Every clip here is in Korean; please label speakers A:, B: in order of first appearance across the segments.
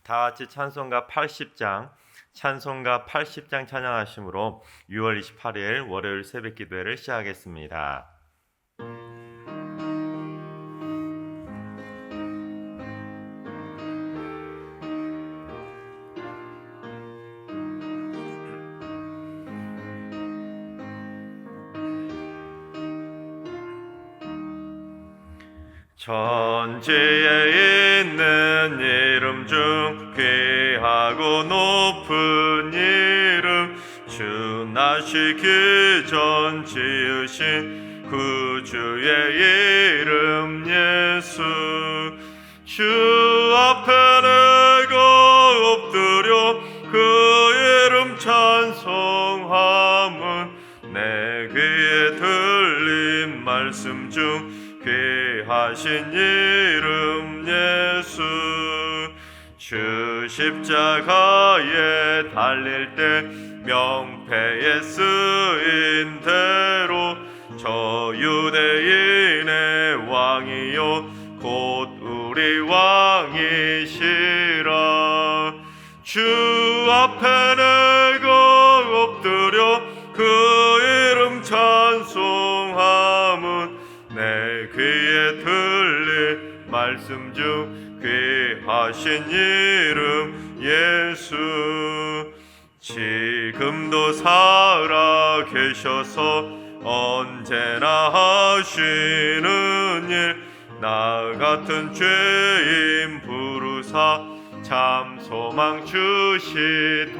A: 다 같이 찬송가 80장 찬양하심으로 6월 28일 월요일 새벽 기도회를 시작하겠습니다. 천지에 있는 이름 중 귀하고 높은 이름, 주 나시기 전 지으신 구주의 이름 예수. 주 앞에 내가 엎드려 그 이름 찬송함은 내 귀에 들린 말씀 중 귀하신 이름 예수. 주 십자가에 달릴 때 명패에 쓰인 대로 저 유대인의 왕이요 곧 우리 왕이시라. 주 앞에 내가 엎드려 그 이름 찬송함은 내 귀에 들릴 말씀 중 귀하신 이름 예수. 지금도 살아 계셔서 언제나 하시는 일, 나 같은 죄인 부르사 참 소망 주시도다.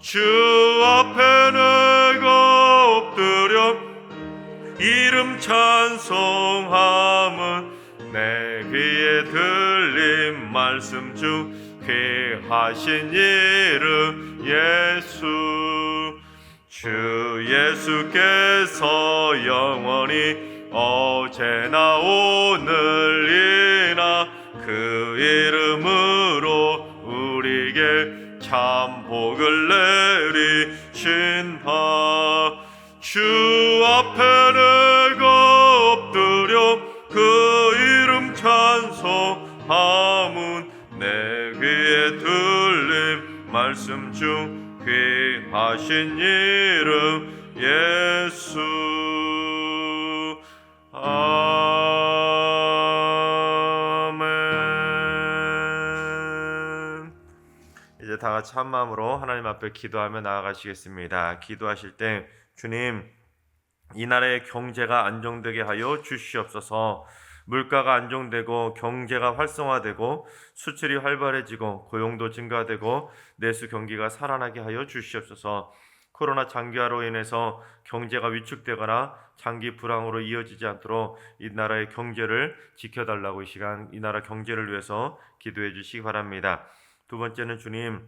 A: 주 앞에 내가 엎드려 이름 찬송함은 내 귀에 들린 말씀 중 귀하신 이름 예수. 주 예수께서 영원히 어제나 오늘이나 그 이름으로 우리에게 참 복을 내리신 바. 주 앞에 내가 엎드려 그 이름 찬송함은 내 귀에 들린 말씀 중 귀하신 이름 예수. 아멘. 이제 다 같이 한 마음으로 하나님 앞에 기도하며 나아가시겠습니다. 기도하실 때 주님, 이 나라의 경제가 안정되게 하여 주시옵소서. 물가가 안정되고 경제가 활성화되고 수출이 활발해지고 고용도 증가되고 내수 경기가 살아나게 하여 주시옵소서. 코로나 장기화로 인해서 경제가 위축되거나 장기 불황으로 이어지지 않도록 이 나라의 경제를 지켜달라고 이 시간 이 나라 경제를 위해서 기도해 주시기 바랍니다. 두 번째는 주님,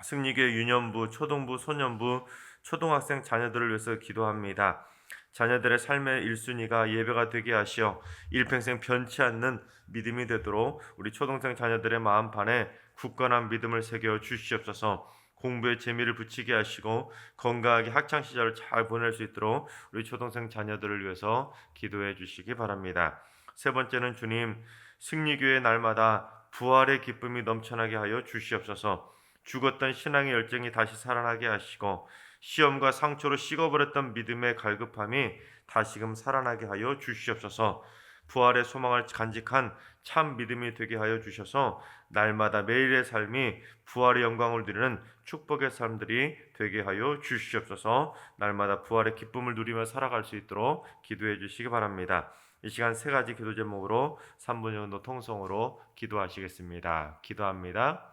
A: 승리교회 유년부, 초등부, 소년부, 초등학생 자녀들을 위해서 기도합니다. 자녀들의 삶의 1순위가 예배가 되게 하시어 일평생 변치 않는 믿음이 되도록 우리 초등생 자녀들의 마음판에 굳건한 믿음을 새겨 주시옵소서. 공부에 재미를 붙이게 하시고 건강하게 학창시절을 잘 보낼 수 있도록 우리 초등생 자녀들을 위해서 기도해 주시기 바랍니다. 세 번째는 주님, 승리교회 날마다 부활의 기쁨이 넘쳐나게 하여 주시옵소서. 죽었던 신앙의 열정이 다시 살아나게 하시고 시험과 상처로 식어버렸던 믿음의 갈급함이 다시금 살아나게 하여 주시옵소서. 부활의 소망을 간직한 참 믿음이 되게 하여 주셔서 날마다 매일의 삶이 부활의 영광을 누리는 축복의 삶들이 되게 하여 주시옵소서. 날마다 부활의 기쁨을 누리며 살아갈 수 있도록 기도해 주시기 바랍니다. 이 시간 세 가지 기도 제목으로 3분 정도 통성으로 기도하시겠습니다. 기도합니다.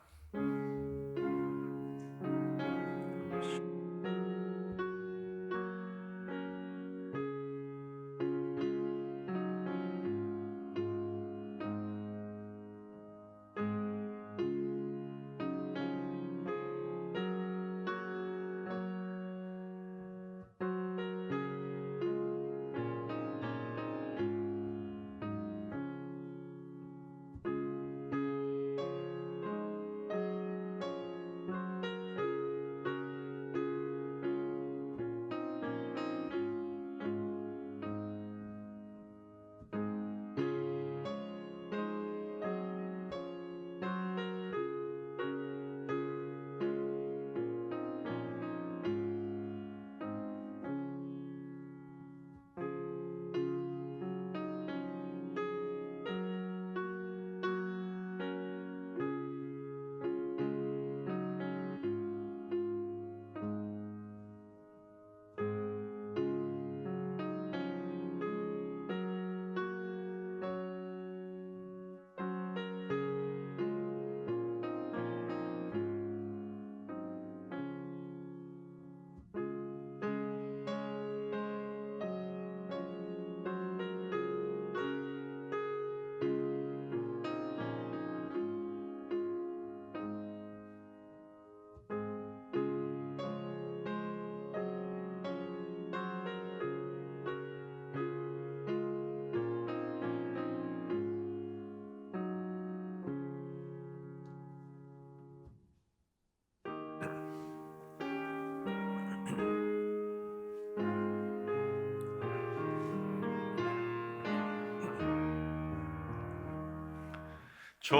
A: 좋으신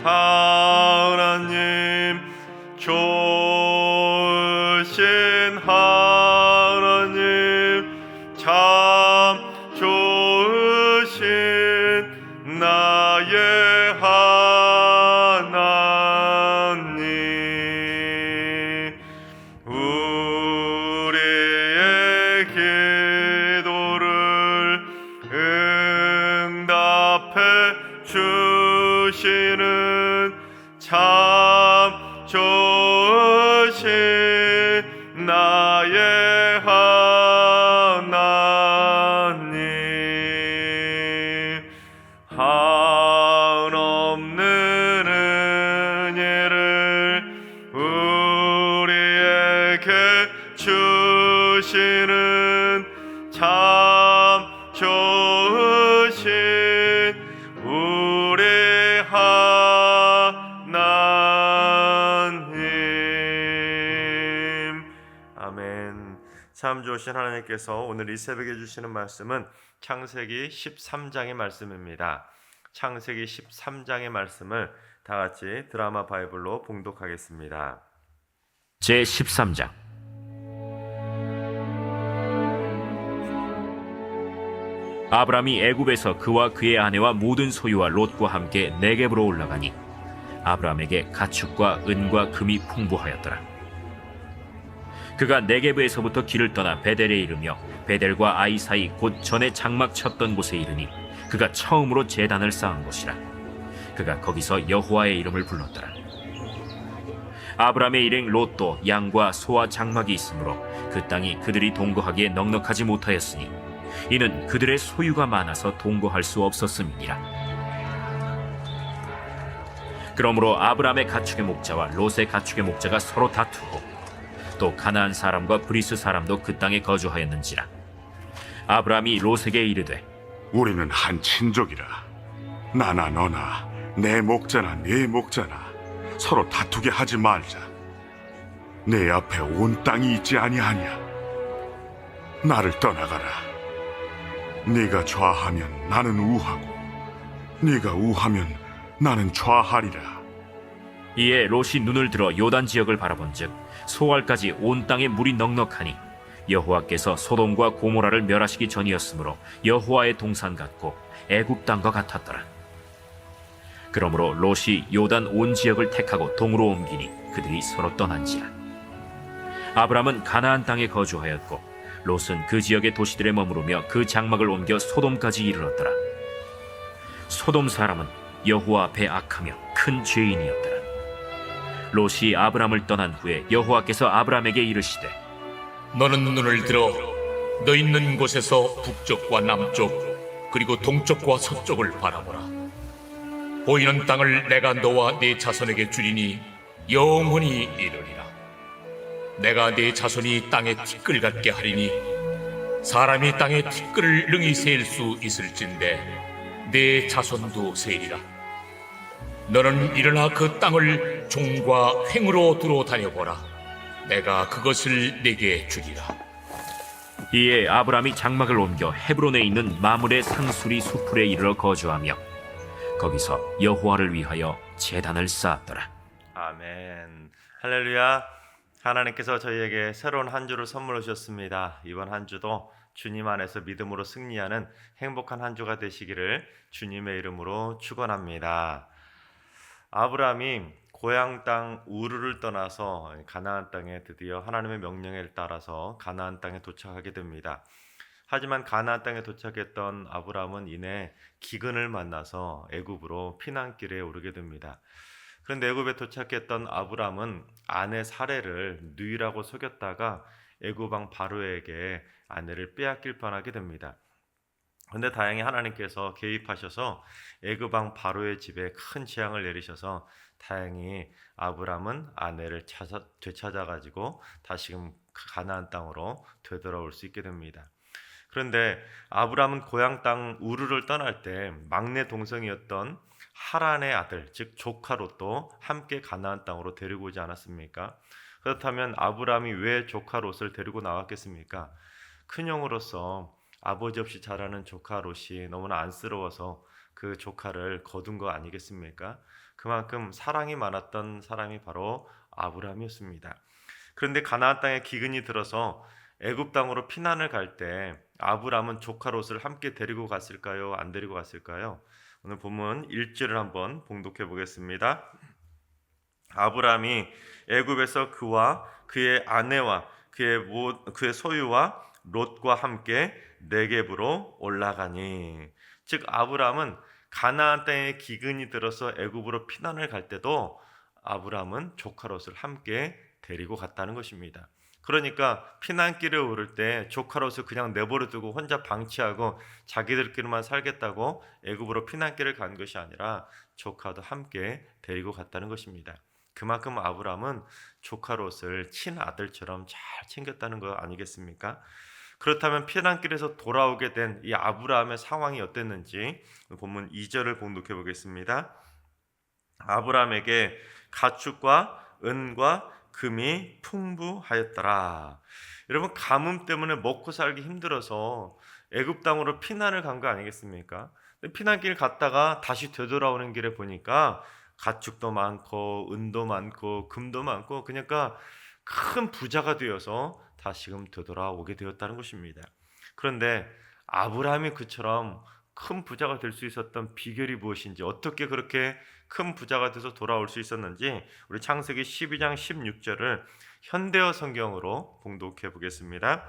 A: 하나님, 좋으신 하나님, 참 좋으신 나의 하나님, 우리의 기도를 응답해 주시는 참 좋으신 나의 하나님, 한없는 은혜를 우리에게 주시는 참 좋으신 우리 하나님. 아멘. 참 좋으신 하나님께서 오늘 이 새벽에 주시는 말씀은 창세기 13장의 말씀입니다. 창세기 13장의 말씀을 다 같이 드라마 바이블로 봉독하겠습니다.
B: 제 13장. 아브람이 애굽에서 그와 그의 아내와 모든 소유와 롯과 함께 네겝으로 올라가니 아브람에게 가축과 은과 금이 풍부하였더라. 그가 네겝에서부터 길을 떠나 베델에 이르며 베델과 아이 사이 곧 전에 장막 쳤던 곳에 이르니 그가 처음으로 제단을 쌓은 곳이라. 그가 거기서 여호와의 이름을 불렀더라. 아브람의 일행 롯도 양과 소와 장막이 있으므로 그 땅이 그들이 동거하기에 넉넉하지 못하였으니 이는 그들의 소유가 많아서 동거할 수 없었음이니라. 그러므로 아브람의 가축의 목자와 롯의 가축의 목자가 서로 다투고 또 가나안 사람과 브리스 사람도 그 땅에 거주하였는지라. 아브람이 롯에게 이르되
C: 우리는 한 친족이라. 나나 너나 내 목자나 네 목자나 서로 다투게 하지 말자. 내 앞에 온 땅이 있지 아니하냐. 나를 떠나가라. 네가 좌하면 나는 우하고 네가 우하면 나는 좌하리라.
B: 이에 롯이 눈을 들어 요단 지역을 바라본즉 소알까지 온 땅에 물이 넉넉하니 여호와께서 소돔과 고모라를 멸하시기 전이었으므로 여호와의 동산 같고 애굽 땅과 같았더라. 그러므로 롯이 요단 온 지역을 택하고 동으로 옮기니 그들이 서로 떠난지라. 아브람은 가나안 땅에 거주하였고 롯은 그 지역의 도시들에 머무르며 그 장막을 옮겨 소돔까지 이르렀더라. 소돔 사람은 여호와 앞에 악하며 큰 죄인이었더라. 롯이 아브람을 떠난 후에 여호와께서 아브람에게 이르시되
D: 너는 눈을 들어 너 있는 곳에서 북쪽과 남쪽 그리고 동쪽과 서쪽을 바라보라. 보이는 땅을 내가 너와 네 자손에게 주리니 영원히 이르리라. 내가 네 자손이 땅에 티끌 같게 하리니 사람이 땅에 티끌을 능히 셀 수 있을진데 네 자손도 세리라. 너는 일어나 그 땅을 종과 횡으로 두루 다녀보라. 내가 그것을 네게 주리라.
B: 이에 아브람이 장막을 옮겨 헤브론에 있는 마므레 상수리 수풀에 이르러 거주하며 거기서 여호와를 위하여 제단을 쌓았더라.
A: 아멘. 할렐루야. 하나님께서 저희에게 새로운 한 주를 선물해 주셨습니다. 이번 한 주도 주님 안에서 믿음으로 승리하는 행복한 한 주가 되시기를 주님의 이름으로 축원합니다. 아브람이 고향 땅 우르를 떠나서 가나안 땅에 드디어 하나님의 명령에 따라서 가나안 땅에 도착하게 됩니다. 하지만 가나안 땅에 도착했던 아브람은 이내 기근을 만나서 애굽으로 피난길에 오르게 됩니다. 그런데 애굽에 도착했던 아브람은 아내 사레를 누이라고 속였다가 애굽 왕 바로에게 아내를 빼앗길 뻔하게 됩니다. 그런데 다행히 하나님께서 개입하셔서 애굽 왕 바로의 집에 큰 재앙을 내리셔서 다행히 아브람은 아내를 되찾아가지고 다시금 가나안 땅으로 되돌아올 수 있게 됩니다. 그런데 아브람은 고향 땅 우르를 떠날 때 막내 동생이었던 하란의 아들, 즉 조카 롯도 함께 가나안 땅으로 데리고 오지 않았습니까? 그렇다면 아브람이 왜 조카 롯을 데리고 나왔겠습니까? 큰형으로서 아버지 없이 자라는 조카 롯이 너무나 안쓰러워서 그 조카를 거둔 거 아니겠습니까? 그만큼 사랑이 많았던 사람이 바로 아브라함이었습니다. 그런데 가나안 땅에 기근이 들어서 애굽 땅으로 피난을 갈 때 아브라함은 조카 롯을 함께 데리고 갔을까요? 안 데리고 갔을까요? 오늘 본문 1절을 한번 봉독해 보겠습니다. 아브라함이 애굽에서 그와 그의 아내와 그의 소유와 롯과 함께 네겝으로 올라가니, 즉 아브라함은 가나안 땅에 기근이 들어서 애굽으로 피난을 갈 때도 아브라함은 조카 롯을 함께 데리고 갔다는 것입니다. 그러니까 피난길에 오를 때 조카 롯을 그냥 내버려 두고 혼자 방치하고 자기들끼리만 살겠다고 애굽으로 피난길을 간 것이 아니라 조카도 함께 데리고 갔다는 것입니다. 그만큼 아브라함은 조카 롯을 친아들처럼 잘 챙겼다는 거 아니겠습니까? 그렇다면 피난길에서 돌아오게 된 이 아브라함의 상황이 어땠는지 본문 2절을 봉독해 보겠습니다. 아브라함에게 가축과 은과 금이 풍부하였더라. 여러분, 가뭄 때문에 먹고 살기 힘들어서 애굽 땅으로 피난을 간 거 아니겠습니까? 피난길 갔다가 다시 되돌아오는 길에 보니까 가축도 많고 은도 많고 금도 많고, 그러니까 큰 부자가 되어서 다시금 되돌아오게 되었다는 것입니다. 그런데 아브라함이 그처럼 큰 부자가 될 수 있었던 비결이 무엇인지, 어떻게 그렇게 큰 부자가 돼서 돌아올 수 있었는지 우리 창세기 12장 16절을 현대어 성경으로 봉독해 보겠습니다.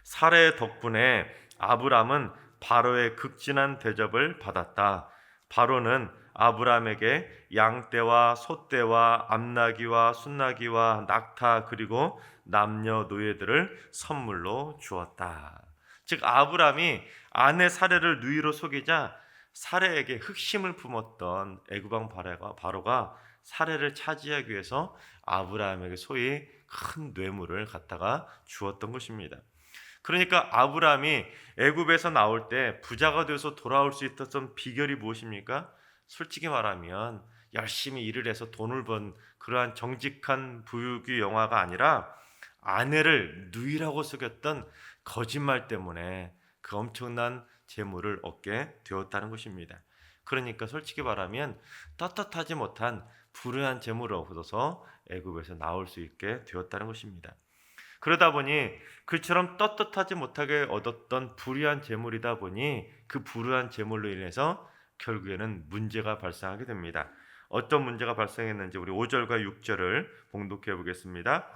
A: 사레 덕분에 아브라함은 바로의 극진한 대접을 받았다. 바로는 아브라함에게 양떼와 소떼와 암나귀와 순나귀와 낙타 그리고 남녀 노예들을 선물로 주었다. 즉 아브라함이 아내 사레를 누이로 속이자 사레에게 흑심을 품었던 애굽왕 바로가 사레를 차지하기 위해서 아브라함에게 소위 큰 뇌물을 갖다가 주었던 것입니다. 그러니까 아브라함이 애굽에서 나올 때 부자가 되어서 돌아올 수 있었던 비결이 무엇입니까? 솔직히 말하면 열심히 일을 해서 돈을 번 그러한 정직한 부유기 영화가 아니라 아내를 누이라고 속였던 거짓말 때문에 그 엄청난 재물을 얻게 되었다는 것입니다. 그러니까 솔직히 말하면 떳떳하지 못한 불우한 재물을 얻어서 애굽에서 나올 수 있게 되었다는 것입니다. 그러다 보니 그처럼 떳떳하지 못하게 얻었던 불의한 재물이다 보니 그 불의한 재물로 인해서 결국에는 문제가 발생하게 됩니다. 어떤 문제가 발생했는지 우리 5절과 6절을 봉독해 보겠습니다.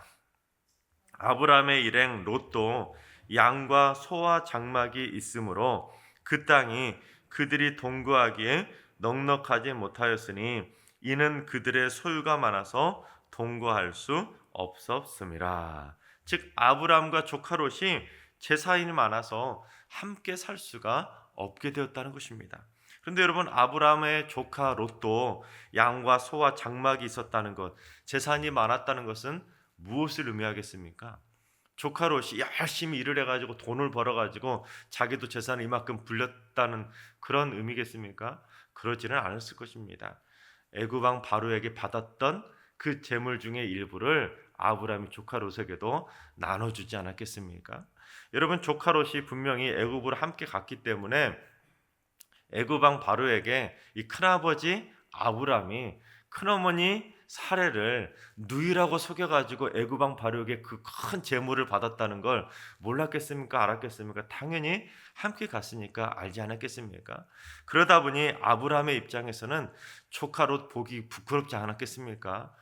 A: 아브라함의 일행 롯도 양과 소와 장막이 있으므로 그 땅이 그들이 동거하기에 넉넉하지 못하였으니 이는 그들의 소유가 많아서 동거할 수 없었음이라. 즉 아브라함과 조카 롯이 재산이 많아서 함께 살 수가 없게 되었다는 것입니다. 그런데 여러분, 아브라함의 조카 롯도 양과 소와 장막이 있었다는 것, 재산이 많았다는 것은 무엇을 의미하겠습니까? 조카 롯이 열심히 일을 해가지고 돈을 벌어가지고 자기도 재산을 이만큼 불렸다는 그런 의미겠습니까? 그러지는 않았을 것입니다. 애굽 왕 바로에게 받았던 그 재물 중의 일부를 아브라함이 조카 롯에게도 나눠주지 않았겠습니까? 여러분, 조카 롯이 분명히 애굽으로 함께 갔기 때문에 애굽 왕 바로에게 이 큰아버지 아브라함이 큰어머니 사레를 누이라고 속여가지고 애굽 왕 바로에게 그 큰 재물을 받았다는 걸 몰랐겠습니까? 알았겠습니까? 당연히 함께 갔으니까 알지 않았겠습니까? 그러다 보니 아브라함의 입장에서는 조카 롯 보기 부끄럽지 않았겠습니까?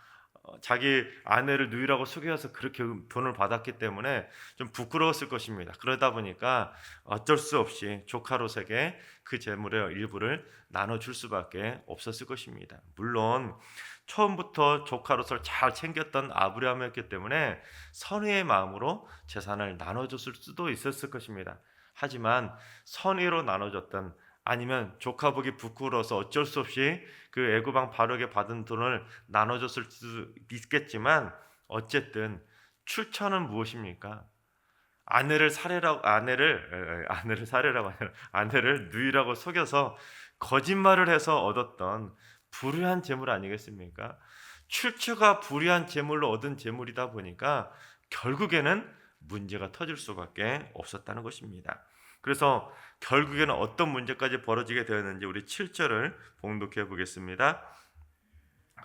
A: 자기 아내를 누이라고 속여서 그렇게 돈을 받았기 때문에 좀 부끄러웠을 것입니다. 그러다 보니까 어쩔 수 없이 조카 롯에게 그 재물의 일부를 나눠줄 수밖에 없었을 것입니다. 물론 처음부터 조카 롯을 잘 챙겼던 아브라함이었기 때문에 선의의 마음으로 재산을 나눠줬을 수도 있었을 것입니다. 하지만 선의로 나눠줬던, 아니면 조카 보기 부끄러워서 어쩔 수 없이 그 애굽 왕 바로에게 받은 돈을 나눠줬을 수도 있겠지만 어쨌든 출처는 무엇입니까? 아내를 누이라고 속여서 거짓말을 해서 얻었던 불의한 재물 아니겠습니까? 출처가 불의한 재물로 얻은 재물이다 보니까 결국에는 문제가 터질 수밖에 없었다는 것입니다. 그래서 결국에는 어떤 문제까지 벌어지게 되었는지 우리 7절을 봉독해 보겠습니다.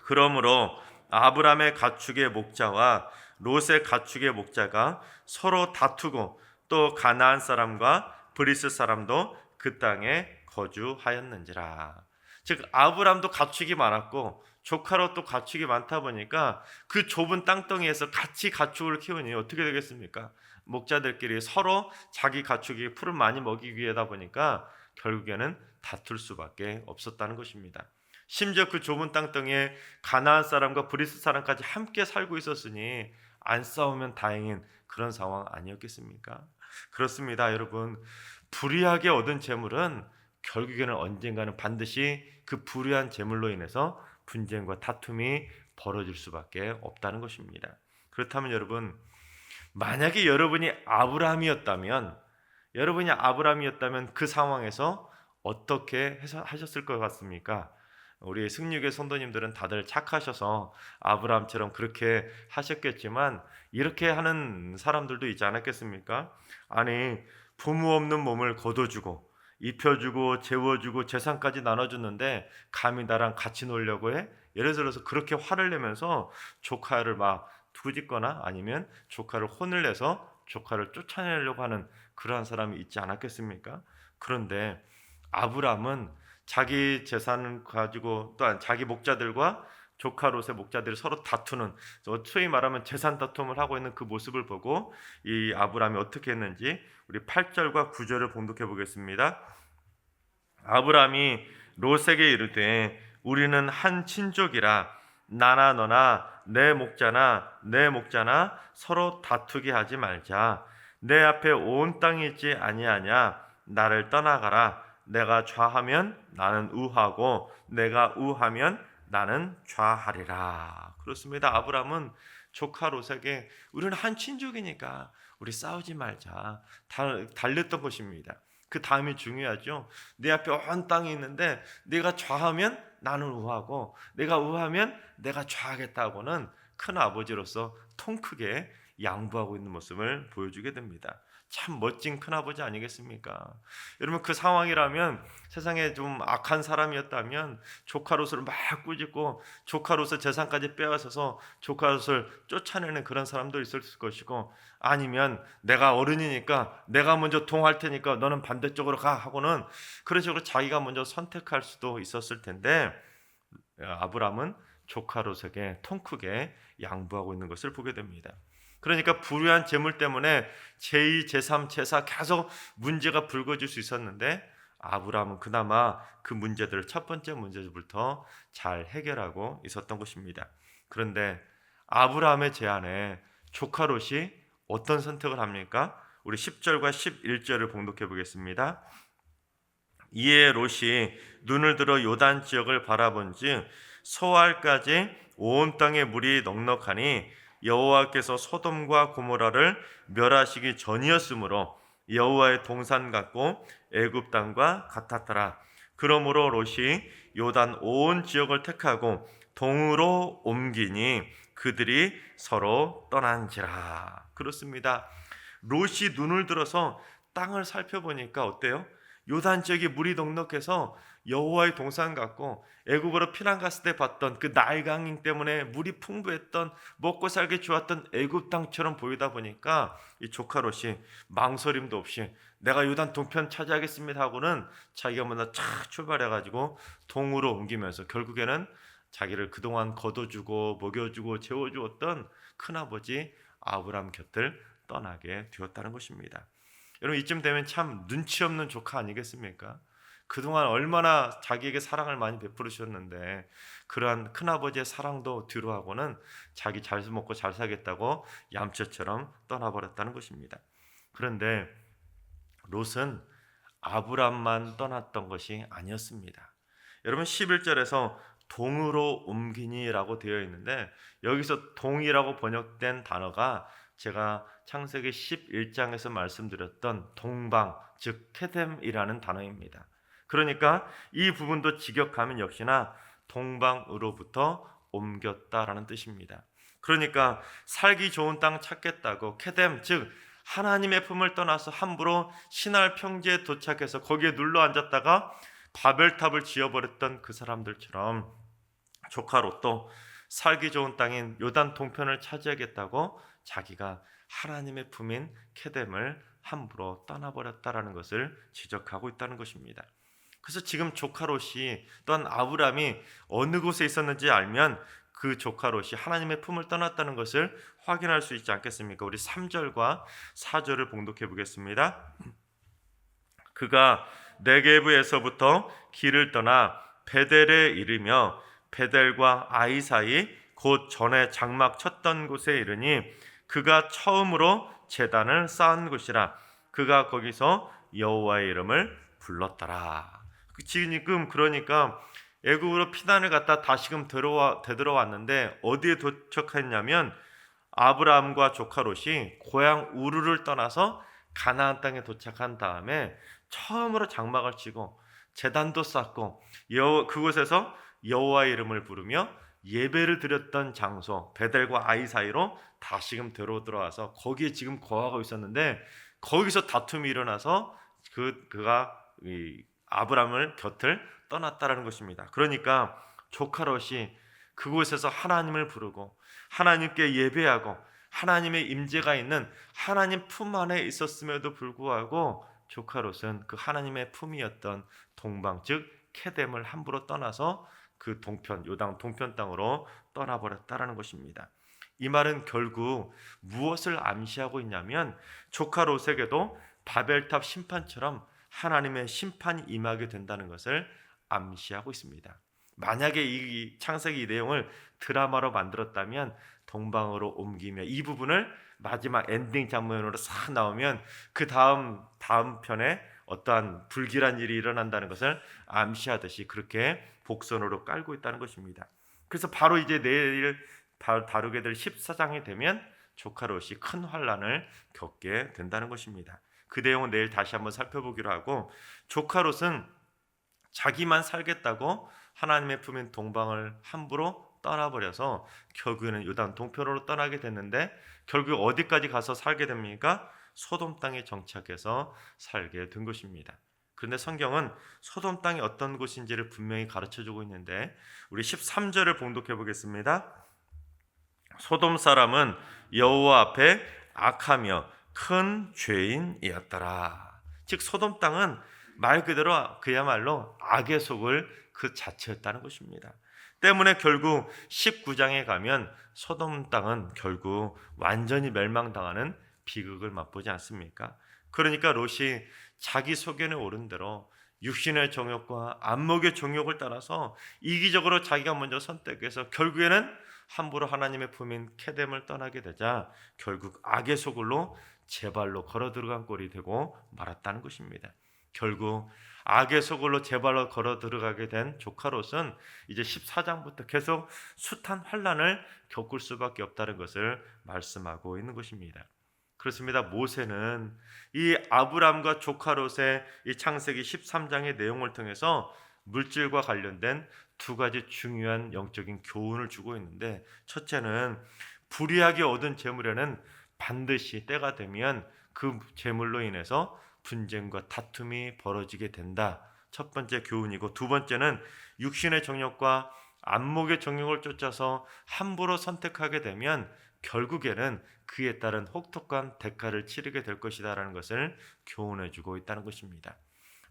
A: 그러므로 아브람의 가축의 목자와 롯의 가축의 목자가 서로 다투고 또 가나안 사람과 브리스 사람도 그 땅에 거주하였는지라. 즉 아브람도 가축이 많았고 조카 롯도 가축이 많다 보니까 그 좁은 땅덩이에서 같이 가축을 키우니 어떻게 되겠습니까? 목자들끼리 서로 자기 가축이 풀을 많이 먹이기 위하다 보니까 결국에는 다툴 수밖에 없었다는 것입니다. 심지어 그 좁은 땅덩이에 가나안 사람과 브리스 사람까지 함께 살고 있었으니 안 싸우면 다행인 그런 상황 아니었겠습니까? 그렇습니다, 여러분. 불의하게 얻은 재물은 결국에는 언젠가는 반드시 그 불의한 재물로 인해서 분쟁과 다툼이 벌어질 수밖에 없다는 것입니다. 그렇다면 여러분, 만약에 여러분이 아브라함이었다면 그 상황에서 어떻게 하셨을 것 같습니까? 우리 승리교회 성도님들은 다들 착하셔서 아브라함처럼 그렇게 하셨겠지만 이렇게 하는 사람들도 있지 않았겠습니까? 아니, 부모 없는 몸을 거둬주고 입혀주고 재워주고 재산까지 나눠줬는데 감히 나랑 같이 놀려고 해? 예를 들어서 그렇게 화를 내면서 조카를 막 두짓거나 아니면 조카를 혼을 내서 조카를 쫓아내려고 하는 그러한 사람이 있지 않았겠습니까? 그런데 아브라함은 자기 재산을 가지고 또한 자기 목자들과 조카 롯의 목자들이 서로 다투는, 소위 말하면 재산 다툼을 하고 있는 그 모습을 보고 이 아브라함이 어떻게 했는지 우리 8절과 9절을 봉독해 보겠습니다. 아브라함이 롯에게 이르되 우리는 한 친족이라 나나 너나 내 목자나 서로 다투게 하지 말자. 내 앞에 온 땅이 있지 아니하냐. 나를 떠나가라. 내가 좌하면 나는 우하고 내가 우하면 나는 좌하리라. 그렇습니다. 아브라함은 조카 롯에게 우리는 한 친족이니까 우리 싸우지 말자 달랬던 것입니다. 그 다음이 중요하죠. 내 앞에 온 땅이 있는데 네가 좌하면 나는 우하고 내가 우하면 내가 좌하겠다고는 큰 아버지로서 통 크게 양보하고 있는 모습을 보여주게 됩니다. 참 멋진 큰아버지 아니겠습니까? 여러분, 그 상황이라면 세상에 좀 악한 사람이었다면 조카 롯을 막 꾸짖고 조카 롯의 재산까지 빼앗아서 조카 롯을 쫓아내는 그런 사람도 있을 것이고, 아니면 내가 어른이니까 내가 먼저 통할 테니까 너는 반대쪽으로 가 하고는 그런 식으로 자기가 먼저 선택할 수도 있었을 텐데, 아브라함은 조카 롯에게 통 크게 양보하고 있는 것을 보게 됩니다. 그러니까 불의한 재물 때문에 제2, 제3, 제4 계속 문제가 불거질 수 있었는데 아브라함은 그나마 그 문제들을 첫 번째 문제부터 잘 해결하고 있었던 것입니다. 그런데 아브라함의 제안에 조카 롯이 어떤 선택을 합니까? 우리 10절과 11절을 봉독해 보겠습니다. 이에 롯이 눈을 들어 요단 지역을 바라본즉 소알까지 온 땅에 물이 넉넉하니 여호와께서 소돔과 고모라를 멸하시기 전이었으므로 여호와의 동산 같고 애굽 땅과 같았더라. 그러므로 롯이 요단 온 지역을 택하고 동으로 옮기니 그들이 서로 떠난지라. 그렇습니다. 롯이 눈을 들어서 땅을 살펴보니까 어때요? 요단 지역이 물이 넉넉해서 여호와의 동산 같고 애굽으로 피난 갔을 때 봤던 그 나일강인 때문에 물이 풍부했던 먹고 살기 좋았던 애굽 땅처럼 보이다 보니까 이 조카 롯이 망설임도 없이 내가 요단 동편 차지하겠습니다 하고는 자기가 먼저 착 출발해가지고 동으로 옮기면서 결국에는 자기를 그동안 거둬주고 먹여주고 재워주었던 큰아버지 아브람 곁을 떠나게 되었다는 것입니다. 여러분, 이쯤 되면 참 눈치 없는 조카 아니겠습니까? 그동안 얼마나 자기에게 사랑을 많이 베풀어 주셨는데 그러한 큰아버지의 사랑도 뒤로하고는 자기 잘 먹고 잘 살겠다고 얌체처럼 떠나버렸다는 것입니다. 그런데 롯은 아브람만 떠났던 것이 아니었습니다. 여러분, 11절에서 동으로 옮기니라고 되어 있는데 여기서 동이라고 번역된 단어가 제가 창세기 11장에서 말씀드렸던 동방, 즉 케뎀이라는 단어입니다. 그러니까 이 부분도 직역하면 역시나 동방으로부터 옮겼다라는 뜻입니다. 그러니까 살기 좋은 땅 찾겠다고 케뎀, 즉 하나님의 품을 떠나서 함부로 신할 평지에 도착해서 거기에 눌러 앉았다가 바벨탑을 지어버렸던 그 사람들처럼 조카 롯도 살기 좋은 땅인 요단 동편을 차지하겠다고 자기가 하나님의 품인 케뎀을 함부로 떠나버렸다라는 것을 지적하고 있다는 것입니다. 그래서 지금 조카 롯이 또한 아브라함이 어느 곳에 있었는지 알면 그 조카 롯이 하나님의 품을 떠났다는 것을 확인할 수 있지 않겠습니까? 우리 3절과 4절을 봉독해 보겠습니다. 그가 네게브에서부터 길을 떠나 베델에 이르며 베델과 아이 사이 곧 전에 장막 쳤던 곳에 이르니 그가 처음으로 제단을 쌓은 곳이라. 그가 거기서 여호와의 이름을 불렀더라. 지금 그러니까 애굽으로 피난을 갔다 다시금 되돌아왔는데 어디에 도착했냐면 아브라함과 조카 롯이 고향 우르를 떠나서 가나안 땅에 도착한 다음에 처음으로 장막을 치고 제단도 쌓고 그곳에서 여호와의 이름을 부르며 예배를 드렸던 장소 베델과 아이 사이로 다시금 들어와서 거기에 지금 거하고 있었는데 거기서 다툼이 일어나서 그가 아브라함을 곁을 떠났다라는 것입니다. 그러니까 조카 롯이 그곳에서 하나님을 부르고 하나님께 예배하고 하나님의 임재가 있는 하나님 품 안에 있었음에도 불구하고 조카 롯은 그 하나님의 품이었던 동방 즉 케뎀을 함부로 떠나서 그 동편 요단 동편 땅으로 떠나버렸다라는 것입니다. 이 말은 결국 무엇을 암시하고 있냐면 조카 롯에게도 바벨탑 심판처럼 하나님의 심판이 임하게 된다는 것을 암시하고 있습니다. 만약에 이 창세기 이 내용을 드라마로 만들었다면 동방으로 옮기며 이 부분을 마지막 엔딩 장면으로 싹 나오면 그 다음 편에 어떠한 불길한 일이 일어난다는 것을 암시하듯이 그렇게 복선으로 깔고 있다는 것입니다. 그래서 바로 이제 내일 다루게 될 14장이 되면 조카 롯이 큰 환난을 겪게 된다는 것입니다. 그 내용은 내일 다시 한번 살펴보기로 하고 조카 롯은 자기만 살겠다고 하나님의 품인 동방을 함부로 떠나버려서 결국에는 요단 동편으로 떠나게 됐는데 결국 어디까지 가서 살게 됩니까? 소돔 땅에 정착해서 살게 된 것입니다. 그런데 성경은 소돔 땅이 어떤 곳인지를 분명히 가르쳐주고 있는데 우리 13절을 봉독해 보겠습니다. 소돔 사람은 여호와 앞에 악하며 큰 죄인이었더라. 즉 소돔 땅은 말 그대로 그야말로 악의 속을 그 자체였다는 것입니다. 때문에 결국 19장에 가면 소돔 땅은 결국 완전히 멸망당하는 비극을 맛보지 않습니까? 그러니까 롯이 자기 소견에 오른 대로 육신의 정욕과 안목의 정욕을 따라서 이기적으로 자기가 먼저 선택해서 결국에는 함부로 하나님의 품인 케뎀을 떠나게 되자 결국 악의 소굴로 제 발로 걸어 들어간 꼴이 되고 말았다는 것입니다. 결국 악의 소굴로 제 발로 걸어 들어가게 된 조카 롯은 이제 14장부터 계속 숱한 환난을 겪을 수밖에 없다는 것을 말씀하고 있는 것입니다. 그렇습니다. 모세는 이 아브람과 조카 롯의 이 창세기 13장의 내용을 통해서 물질과 관련된 두 가지 중요한 영적인 교훈을 주고 있는데 첫째는 불의하게 얻은 재물에는 반드시 때가 되면 그 재물로 인해서 분쟁과 다툼이 벌어지게 된다. 첫 번째 교훈이고 두 번째는 육신의 정욕과 안목의 정욕을 쫓아서 함부로 선택하게 되면 결국에는 그에 따른 혹독한 대가를 치르게 될 것이다라는 것을 교훈해주고 있다는 것입니다.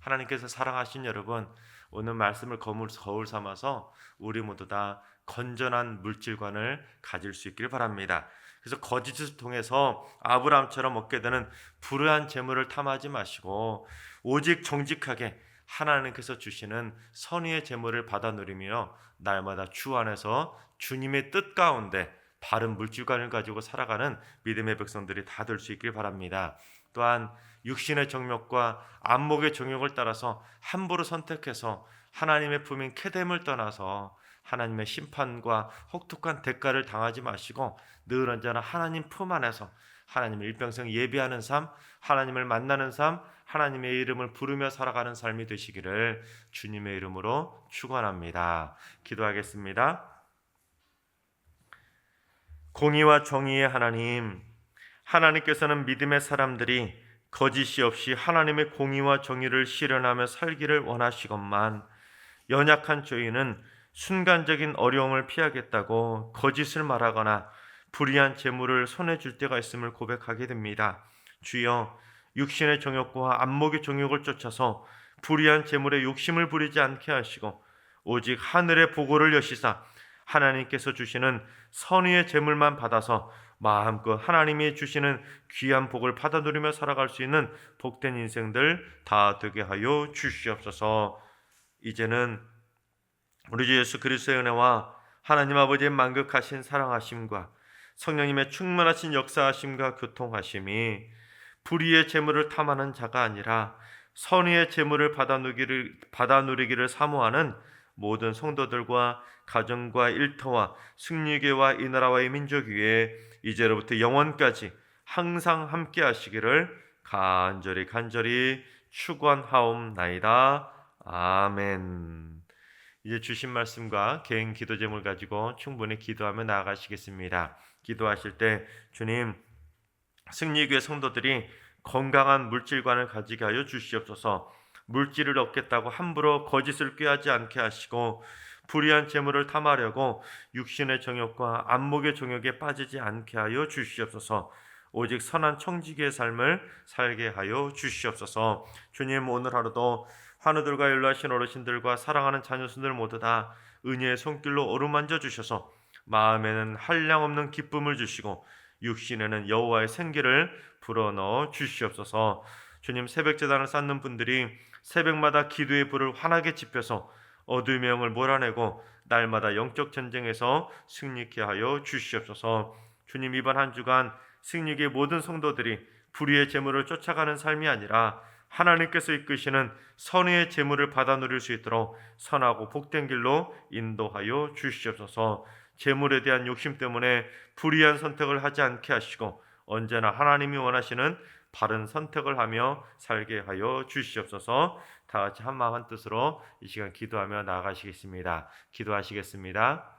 A: 하나님께서 사랑하신 여러분, 오늘 말씀을 거울 삼아서 우리 모두 다 건전한 물질관을 가질 수 있기를 바랍니다. 그래서 거짓을 통해서 아브라함처럼 얻게 되는 불의한 재물을 탐하지 마시고 오직 정직하게 하나님께서 주시는 선의의 재물을 받아 누리며 날마다 주 안에서 주님의 뜻 가운데 바른 물질관을 가지고 살아가는 믿음의 백성들이 다 될 수 있길 바랍니다. 또한 육신의 정욕과 안목의 정욕을 따라서 함부로 선택해서 하나님의 품인 케뎀을 떠나서 하나님의 심판과 혹독한 대가를 당하지 마시고 늘 언제나 하나님 품 안에서 하나님을 일평생 예배하는 삶, 하나님을 만나는 삶, 하나님의 이름을 부르며 살아가는 삶이 되시기를 주님의 이름으로 축원합니다. 기도하겠습니다. 공의와 정의의 하나님, 하나님께서는 믿음의 사람들이 거짓이 없이 하나님의 공의와 정의를 실현하며 살기를 원하시건만 연약한 저희는 순간적인 어려움을 피하겠다고 거짓을 말하거나 불의한 재물을 손에 줄 때가 있음을 고백하게 됩니다. 주여, 육신의 정욕과 안목의 정욕을 쫓아서 불의한 재물에 욕심을 부리지 않게 하시고 오직 하늘의 보고를 여시사 하나님께서 주시는 선의의 재물만 받아서 마음껏 하나님이 주시는 귀한 복을 받아 누리며 살아갈 수 있는 복된 인생들 다 되게 하여 주시옵소서. 이제는 우리 주 예수 그리스도의 은혜와 하나님 아버지의 만극하신 사랑하심과 성령님의 충만하신 역사하심과 교통하심이 불의의 재물을 탐하는 자가 아니라 선의의 재물을 받아 누리기를 사모하는 모든 성도들과 가정과 일터와 승리교와 이 나라와의 민족 위에 이제로부터 영원까지 항상 함께 하시기를 간절히 축원하옵나이다. 아멘. 이제 주신 말씀과 개인 기도 제목을 가지고 충분히 기도하며 나아가시겠습니다. 기도하실 때 주님, 승리교회 성도들이 건강한 물질관을 가지게 하여 주시옵소서. 물질을 얻겠다고 함부로 거짓을 꾀하지 않게 하시고 불의한 재물을 탐하려고 육신의 정욕과 안목의 정욕에 빠지지 않게 하여 주시옵소서. 오직 선한 청지기의 삶을 살게 하여 주시옵소서. 주님, 오늘 하루도 환우들과 연로하신 어르신들과 사랑하는 자녀순들 모두 다 은혜의 손길로 어루만져 주셔서 마음에는 한량없는 기쁨을 주시고 육신에는 여호와의 생기를 불어넣어 주시옵소서. 주님, 새벽제단을 쌓는 분들이 새벽마다 기도의 불을 환하게 지펴서 어둠의 영을 몰아내고 날마다 영적 전쟁에서 승리케 하여 주시옵소서. 주님, 이번 한 주간 승리의 모든 성도들이 불의의 재물을 쫓아가는 삶이 아니라 하나님께서 이끄시는 선의의 재물을 받아 누릴 수 있도록 선하고 복된 길로 인도하여 주시옵소서. 재물에 대한 욕심 때문에 불의한 선택을 하지 않게 하시고 언제나 하나님이 원하시는 바른 선택을 하며 살게 하여 주시옵소서. 다 같이 한 마음 한 뜻으로 이 시간 기도하며 나아가시겠습니다. 기도하시겠습니다.